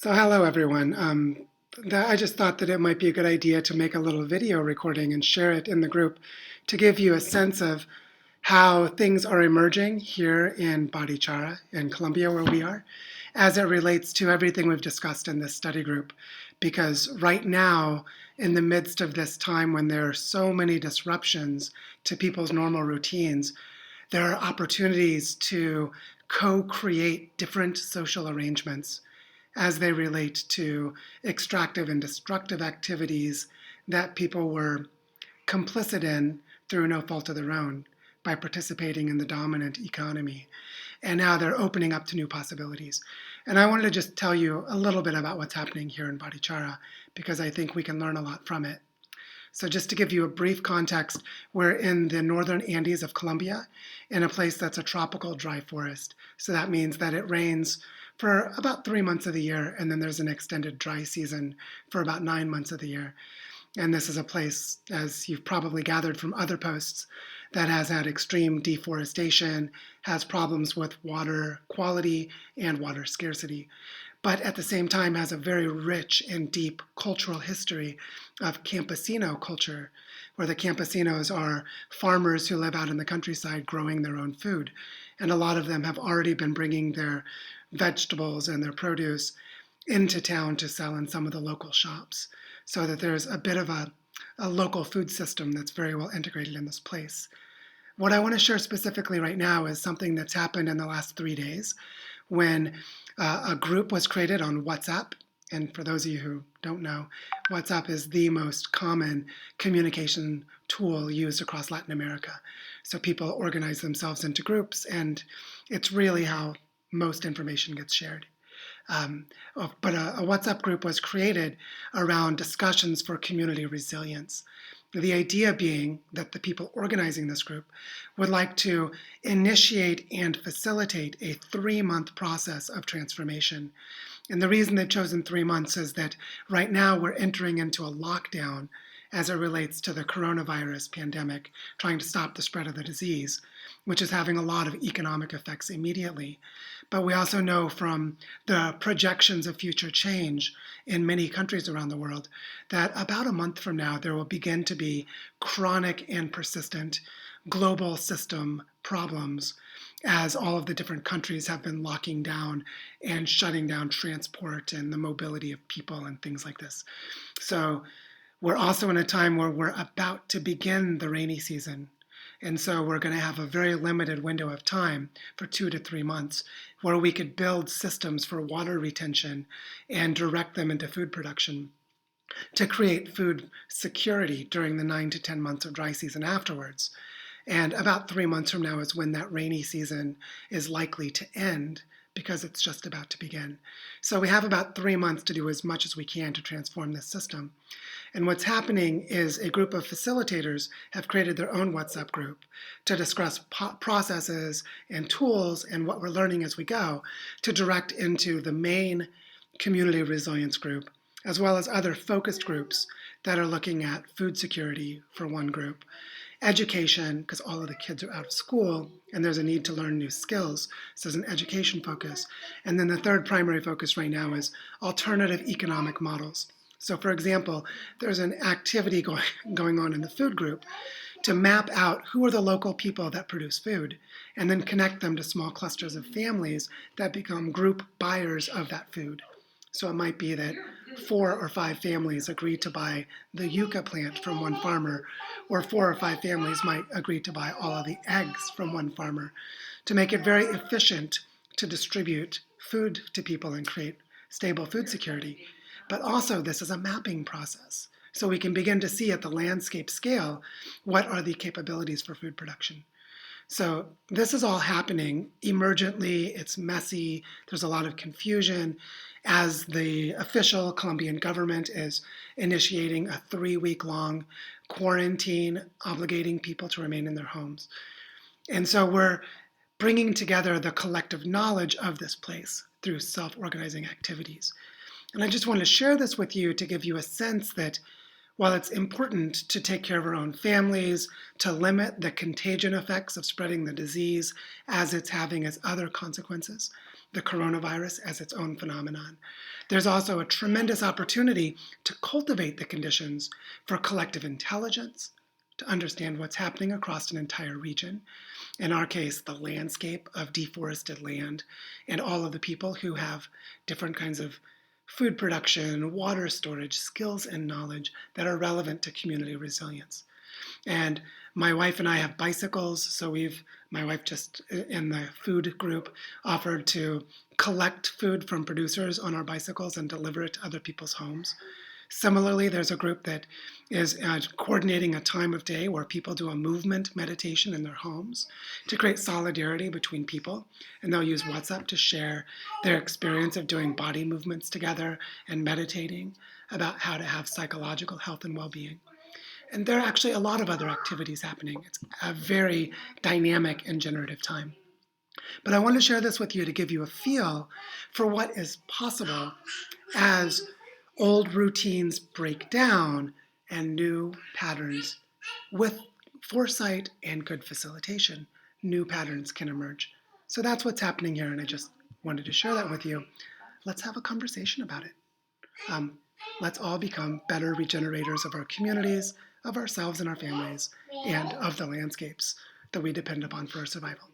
So hello everyone. I just thought that it might be a good idea to make a little video recording and share it in the group to give you a sense of how things are emerging here in Barichara in Colombia where we are as it relates to everything we've discussed in this study group. Because right now, in the midst of this time when there are so many disruptions to people's normal routines, there are opportunities to co-create different social arrangements as they relate to extractive and destructive activities that people were complicit in through no fault of their own by participating in the dominant economy. And now they're opening up to new possibilities. And I wanted to just tell you a little bit about what's happening here in Barichara because I think we can learn a lot from it. So just to give you a brief context, we're in the northern Andes of Colombia in a place that's a tropical dry forest. So that means that it rains for about 3 months of the year, and then there's an extended dry season for about 9 months of the year. And this is a place, as you've probably gathered from other posts, that has had extreme deforestation, has problems with water quality and water scarcity, but at the same time has a very rich and deep cultural history of campesino culture, where the campesinos are farmers who live out in the countryside growing their own food. And a lot of them have already been bringing their vegetables and their produce into town to sell in some of the local shops, so that there's a bit of a local food system that's very well integrated in this place. What I want to share specifically right now is something that's happened in the last 3 days when a group was created on WhatsApp. And for those of you who don't know, WhatsApp is the most common communication tool used across Latin America. So people organize themselves into groups, and it's really how most information gets shared. But a WhatsApp group was created around discussions for community resilience. The idea being that the people organizing this group would like to initiate and facilitate a 3-month process of transformation. And the reason they've chosen 3 months is that right now we're entering into a lockdown as it relates to the coronavirus pandemic, trying to stop the spread of the disease, which is having a lot of economic effects immediately. But we also know from the projections of future change in many countries around the world that about a month from now, there will begin to be chronic and persistent global system problems as all of the different countries have been locking down and shutting down transport and the mobility of people and things like this. So we're also in a time where we're about to begin the rainy season. And so we're going to have a very limited window of time for 2 to 3 months where we could build systems for water retention and direct them into food production to create food security during the 9 to 10 months of dry season afterwards. And about 3 months from now is when that rainy season is likely to end because it's just about to begin. So we have about 3 months to do as much as we can to transform this system. And what's happening is a group of facilitators have created their own WhatsApp group to discuss processes and tools and what we're learning as we go to direct into the main community resilience group, as well as other focused groups that are looking at food security for one group, education, because all of the kids are out of school and there's a need to learn new skills. So there's an education focus. And then the third primary focus right now is alternative economic models. So for example, there's an activity going on in the food group to map out who are the local people that produce food and then connect them to small clusters of families that become group buyers of that food. So it might be that 4 or 5 families agree to buy the yucca plant from one farmer, or 4 or 5 families might agree to buy all of the eggs from one farmer to make it very efficient to distribute food to people and create stable food security. But also this is a mapping process. So we can begin to see at the landscape scale, what are the capabilities for food production? So this is all happening emergently, it's messy, there's a lot of confusion as the official Colombian government is initiating a 3-week-long quarantine, obligating people to remain in their homes. And so we're bringing together the collective knowledge of this place through self-organizing activities. And I just want to share this with you to give you a sense that while it's important to take care of our own families, to limit the contagion effects of spreading the disease as it's having as other consequences, the coronavirus as its own phenomenon. There's also a tremendous opportunity to cultivate the conditions for collective intelligence, to understand what's happening across an entire region. In our case, the landscape of deforested land and all of the people who have different kinds of food production, water storage, skills, and knowledge that are relevant to community resilience. And my wife and I have bicycles, so my wife just in the food group offered to collect food from producers on our bicycles and deliver it to other people's homes. Similarly, there's a group that is coordinating a time of day where people do a movement meditation in their homes to create solidarity between people. And they'll use WhatsApp to share their experience of doing body movements together and meditating about how to have psychological health and well-being. And there are actually a lot of other activities happening. It's a very dynamic and generative time. But I want to share this with you to give you a feel for what is possible as old routines break down and new patterns, with foresight and good facilitation, new patterns can emerge. So that's what's happening here, and I just wanted to share that with you. Let's have a conversation about it. Let's all become better regenerators of our communities, of ourselves and our families, and of the landscapes that we depend upon for our survival.